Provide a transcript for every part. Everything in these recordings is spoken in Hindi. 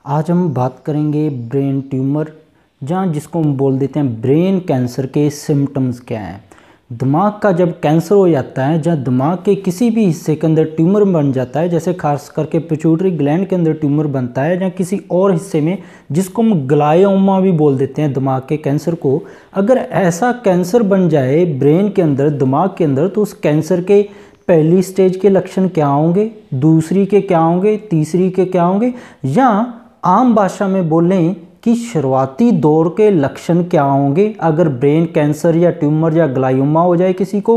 आज हम बात करेंगे ब्रेन ट्यूमर, जहाँ जिसको हम बोल देते हैं ब्रेन कैंसर के सिम्टम्स क्या हैं। दिमाग का जब कैंसर हो जाता है, जहाँ दिमाग के किसी भी हिस्से के अंदर ट्यूमर बन जाता है, जैसे खास करके पिट्यूटरी ग्लैंड के अंदर ट्यूमर बनता है, या किसी और हिस्से में जिसको हम ग्लायोमा भी बोल देते हैं दिमाग के कैंसर को, अगर ऐसा कैंसर बन जाए ब्रेन के अंदर, दिमाग के अंदर, तो उस कैंसर के पहली स्टेज के लक्षण क्या होंगे, दूसरी के क्या होंगे, तीसरी के क्या होंगे, या आम भाषा में बोलें कि शुरुआती दौर के लक्षण क्या होंगे अगर ब्रेन कैंसर या ट्यूमर या ग्लायोमा हो जाए किसी को,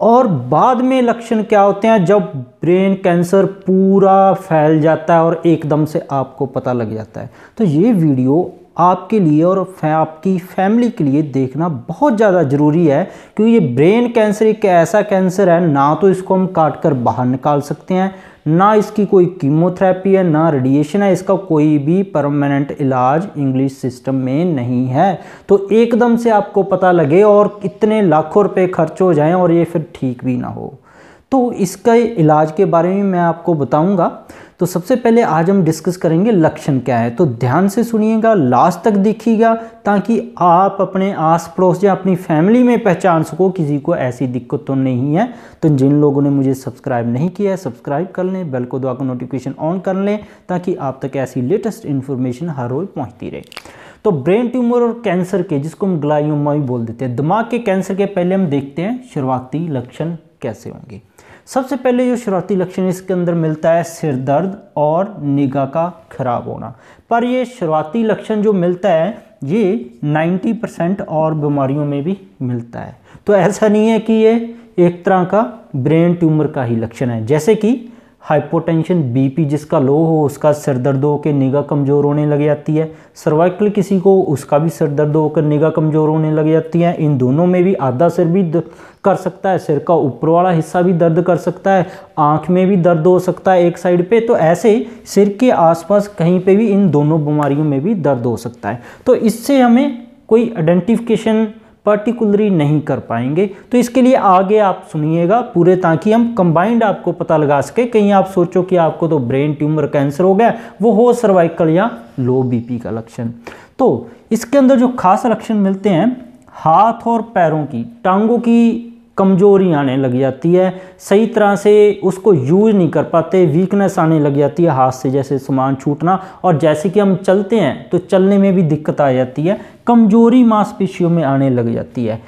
और बाद में लक्षण क्या होते हैं जब ब्रेन कैंसर पूरा फैल जाता है और एकदम से आपको पता लग जाता है। तो ये वीडियो आपके लिए और आपकी फैमिली के लिए देखना बहुत ज़्यादा ज़रूरी है, क्योंकि ये ब्रेन कैंसर एक ऐसा कैंसर है, ना तो इसको हम काट कर बाहर निकाल सकते हैं, ना इसकी कोई कीमोथेरेपी है, ना रेडिएशन है, इसका कोई भी परमानेंट इलाज इंग्लिश सिस्टम में नहीं है। तो एकदम से आपको पता लगे और कितने लाखों रुपए खर्च हो जाएं और ये फिर ठीक भी ना हो, तो इसका इलाज के बारे में मैं आपको बताऊंगा। तो सबसे पहले आज हम डिस्कस करेंगे लक्षण क्या है, तो ध्यान से सुनिएगा, लास्ट तक देखिएगा, ताकि आप अपने आस पड़ोस या अपनी फैमिली में पहचान सको किसी को ऐसी दिक्कत तो नहीं है। तो जिन लोगों ने मुझे सब्सक्राइब नहीं किया है, सब्सक्राइब कर लें, बेल को दबाकर नोटिफिकेशन ऑन कर लें, ताकि आप तक ऐसी लेटेस्ट इन्फॉर्मेशन हर रोज पहुँचती रहे। तो ब्रेन ट्यूमर और कैंसर के, जिसको हम ग्लायोमा भी बोल देते हैं, दिमाग के कैंसर के पहले हम देखते हैं शुरुआती लक्षण कैसे होंगे। सबसे पहले जो शुरुआती लक्षण इसके अंदर मिलता है सिर दर्द और निगाह का खराब होना। पर ये शुरुआती लक्षण जो मिलता है ये 90% और बीमारियों में भी मिलता है। तो ऐसा नहीं है कि ये एक तरह का ब्रेन ट्यूमर का ही लक्षण है, जैसे कि हाइपोटेंशन, बीपी जिसका लो हो उसका सिर दर्द होकर निगाह कमज़ोर होने लग जाती है, सर्वाइकल किसी को उसका भी सिर दर्द होकर निगाह कमज़ोर होने लग जाती है। इन दोनों में भी आधा सिर भी कर सकता है, सिर का ऊपर वाला हिस्सा भी दर्द कर सकता है, आँख में भी दर्द हो सकता है एक साइड पे। तो ऐसे सिर के आसपास कहीं पे भी इन दोनों बीमारियों में भी दर्द हो सकता है। तो इससे हमें कोई आइडेंटिफिकेशन पर्टिकुलरली नहीं कर पाएंगे। तो इसके लिए आगे आप सुनिएगा पूरे, ताकि हम कंबाइंड आपको पता लगा सके। कहीं आप सोचो कि आपको तो ब्रेन ट्यूमर कैंसर हो गया, वो हो सर्वाइकल या लो बीपी का लक्षण। तो इसके अंदर जो खास लक्षण मिलते हैं, हाथ और पैरों की, टांगों की कमजोरी आने लग जाती है, सही तरह से उसको यूज नहीं कर पाते, वीकनेस आने लग जाती है, हाथ से जैसे सामान छूटना, और जैसे कि हम चलते हैं तो चलने में भी दिक्कत आ जाती है, कमजोरी मांसपेशियों में आने लग जाती है।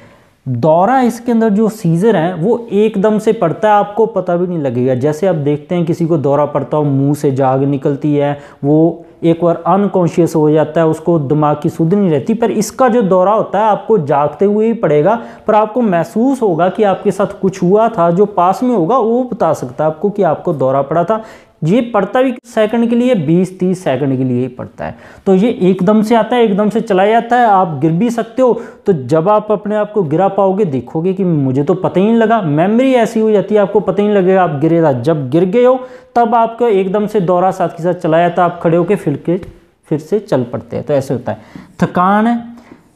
दौरा, इसके अंदर जो सीजर है वो एकदम से पड़ता है, आपको पता भी नहीं लगेगा। जैसे आप देखते हैं किसी को दौरा पड़ता हो, मुंह से जाग निकलती है, वो एक बार अनकॉन्शियस हो जाता है, उसको दिमाग की सुध नहीं रहती। पर इसका जो दौरा होता है आपको जागते हुए ही पड़ेगा, पर आपको महसूस होगा कि आपके साथ कुछ हुआ था। जो पास में होगा वो बता सकता है आपको कि आपको दौरा पड़ा था। ये पड़ता भी सेकंड के लिए, 20-30 सेकंड के लिए ही पड़ता है। तो ये एकदम से आता है, एकदम से चला जाता है, आप गिर भी सकते हो। तो जब आप अपने आप को गिरा पाओगे, देखोगे कि मुझे तो पता ही नहीं लगा, मेमोरी ऐसी हो जाती है आपको पता ही नहीं लगेगा आप गिरे था। जब गिर गए हो तब आपको एकदम से दौरा साथ के साथ चला जाता है, आप खड़े होकर फिर से चल पड़ते हैं। तो ऐसे होता है। थकान है,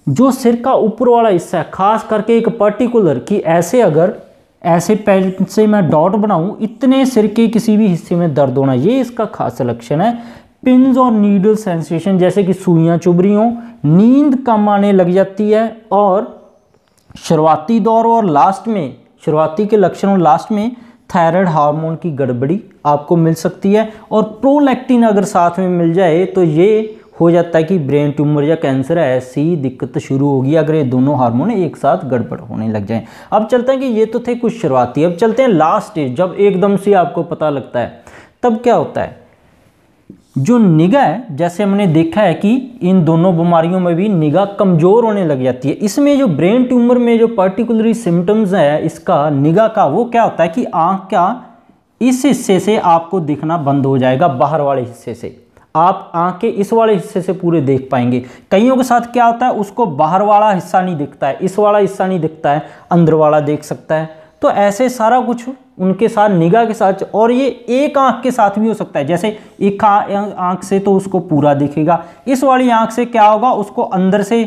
जो सिर का ऊपर वाला हिस्सा है, खास करके एक पर्टिकुलर कि ऐसे अगर ऐसे पेन से मैं डॉट बनाऊं, इतने सिर के किसी भी हिस्से में दर्द होना, ये इसका खास लक्षण है। पिंस और नीडल सेंसेशन, जैसे कि सुइयां चुभ रही हों, नींद कम आने लग जाती है, और शुरुआती दौर और लास्ट में, शुरुआती के लक्षण और लास्ट में थायराइड हार्मोन की गड़बड़ी आपको मिल सकती है, और प्रोलैक्टिन अगर साथ में मिल जाए तो ये हो जाता है कि ब्रेन ट्यूमर या कैंसर ऐसी दिक्कत शुरू होगी अगर ये दोनों हार्मोन एक साथ गड़बड़ होने लग जाएं। अब चलते हैं कि ये तो थे कुछ शुरुआती, अब चलते हैं लास्ट स्टेज, जब एकदम से आपको पता लगता है तब क्या होता है। जो निगाह है, जैसे हमने देखा है कि इन दोनों बीमारियों में भी निगाह कमजोर होने लग जाती है। इसमें जो ब्रेन ट्यूमर में जो पर्टिकुलरली सिम्टम्स है इसका निगाह का, वो क्या होता है कि आँख का इस हिस्से से आपको दिखना बंद हो जाएगा, बाहर वाले हिस्से से आप आँख के इस वाले हिस्से से पूरे देख पाएंगे। कईयों के साथ क्या होता है, उसको बाहर वाला हिस्सा नहीं दिखता है, इस वाला हिस्सा नहीं दिखता है, अंदर वाला देख सकता है। तो ऐसे सारा कुछ उनके साथ निगाह के साथ, और ये एक आँख के साथ भी हो सकता है। जैसे एक आँख से तो उसको पूरा दिखेगा, इस वाली आँख से क्या होगा, उसको अंदर से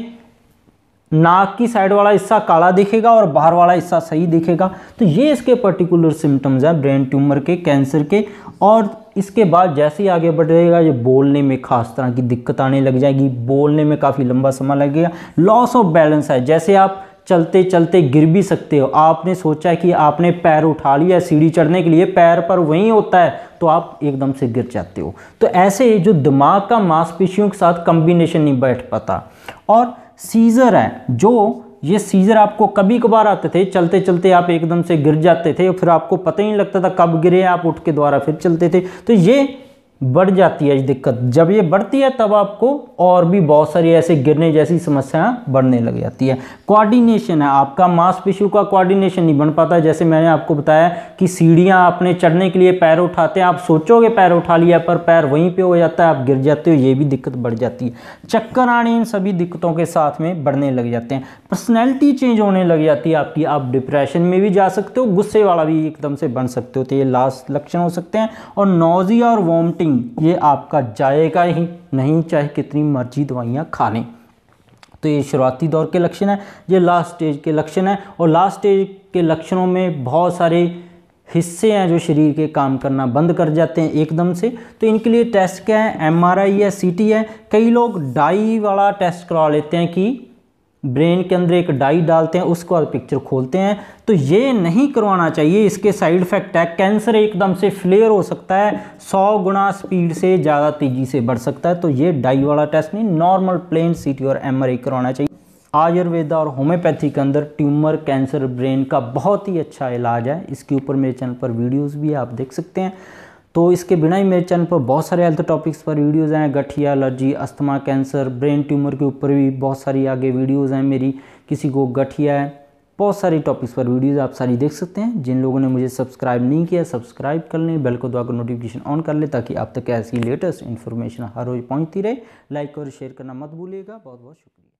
नाक की साइड वाला हिस्सा काला दिखेगा और बाहर वाला हिस्सा सही दिखेगा। तो ये इसके पर्टिकुलर सिम्टम्स हैं ब्रेन ट्यूमर के, कैंसर के। और इसके बाद जैसे ही आगे बढ़ेगा ये बोलने में खास तरह की दिक्कत आने लग जाएगी, बोलने में काफ़ी लंबा समय लगेगा। लॉस ऑफ बैलेंस है, जैसे आप चलते चलते गिर भी सकते हो। आपने सोचा है कि आपने पैर उठा लिया सीढ़ी चढ़ने के लिए, पैर पर वहीं होता है तो आप एकदम से गिर जाते हो। तो ऐसे जो दिमाग का मांसपेशियों के साथ कॉम्बिनेशन नहीं बैठ पाता। और सीजर है, जो ये सीजर आपको कभी कभार आते थे, चलते चलते आप एकदम से गिर जाते थे और फिर आपको पता ही नहीं लगता था कब गिरे, आप उठ के दोबारा फिर चलते थे। तो ये बढ़ जाती है दिक्कत। जब ये बढ़ती है तब आपको और भी बहुत सारी ऐसे गिरने जैसी समस्याएं बढ़ने लग जाती है। कोऑर्डिनेशन है, आपका मांसपेशियों का कोऑर्डिनेशन नहीं बन पाता। जैसे मैंने आपको बताया कि सीढ़ियां आपने चढ़ने के लिए पैर उठाते हैं, आप सोचोगे पैर उठा लिया पर पैर वहीं पे हो जाता है, आप गिर जाते हो, ये भी दिक्कत बढ़ जाती है। चक्कर आने, इन सभी दिक्कतों के साथ में बढ़ने लग जाते हैं। पर्सनैलिटी चेंज होने लग जाती है आपकी, आप डिप्रेशन में भी जा सकते हो, गुस्से वाला भी एकदम से बन सकते हो। तो ये लास्ट लक्षण हो सकते हैं। और नोजिया और वॉमिटिंग ये आपका जाएगा ही नहीं, चाहे कितनी मर्जी दवाइयाँ खा लें। तो ये शुरुआती दौर के लक्षण है, ये लास्ट स्टेज के लक्षण है। और लास्ट स्टेज के लक्षणों में बहुत सारे हिस्से हैं जो शरीर के काम करना बंद कर जाते हैं एकदम से। तो इनके लिए टेस्ट क्या है, MRI है, CT है। कई लोग डाई वाला टेस्ट करवा लेते हैं कि ब्रेन के अंदर एक डाई डालते हैं, उसके बाद पिक्चर खोलते हैं। तो ये नहीं करवाना चाहिए, इसके साइड इफेक्ट है। कैंसर एकदम से फ्लेयर हो सकता है, 100 गुना स्पीड से ज़्यादा तेज़ी से बढ़ सकता है। तो ये डाई वाला टेस्ट नहीं, नॉर्मल प्लेन CT और MRI करवाना चाहिए। आयुर्वेदा और होम्योपैथी के अंदर ट्यूमर, कैंसर, ब्रेन का बहुत ही अच्छा इलाज है। इसके ऊपर मेरे चैनल पर वीडियोज़ भी आप देख सकते हैं। तो इसके बिना ही मेरे चैनल पर बहुत सारे हेल्थ टॉपिक्स पर वीडियोज़ हैं, गठिया, allergy, asthma, cancer, brain tumour के ऊपर भी बहुत सारी आगे वीडियोज़ हैं मेरी। किसी को गठिया है, बहुत सारी टॉपिक्स पर वीडियोज़ आप सारी देख सकते हैं। जिन लोगों ने मुझे सब्सक्राइब नहीं किया, सब्सक्राइब कर लें, बेल को दबाकर नोटिफिकेशन ऑन कर लें, ताकि आप तक ऐसी लेटेस्ट इन्फॉर्मेशन हर रोज़ पहुँचती रहे। लाइक और शेयर करना मत भूलिएगा। बहुत बहुत शुक्रिया।